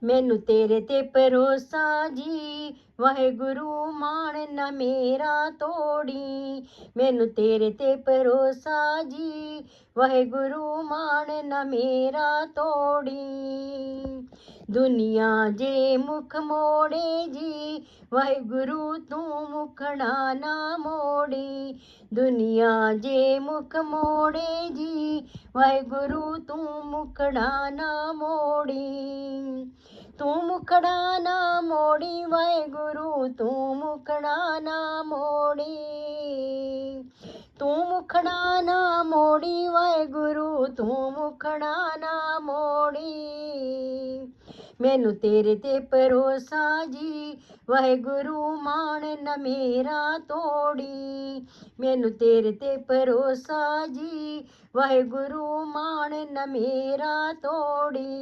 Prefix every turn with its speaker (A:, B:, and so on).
A: मैनू तेरे ते भरोसा जी, वाहेगुरु मान ना मेरा तोड़ी। मैनू तेरे ते भरोसा जी, वाहेगुरु मान ना मेरा तोड़ी। दुनिया जे मुख मोड़े जी, वाहेगुरु तू मुखड़ा ना मोड़ी। दुनिया जे मुख मोड़े जी, वाहेगुरु तू मुखड़ा ना मोड़ी। तू मुखड़ा ना मोड़ी वाहेगुरु, तू मुखड़ा ना मोड़ी। तू मुखड़ा ना मोड़ी वाहेगुरु, तू मुखड़ा ना मोड़ी। मैनू तेरे ते भरोसा जी, वाहेगुरु मान ना मेरा तोड़ी। मैनू तेरे ते भरोसा जी, वाहेगुरु मान ना मेरा तोड़ी।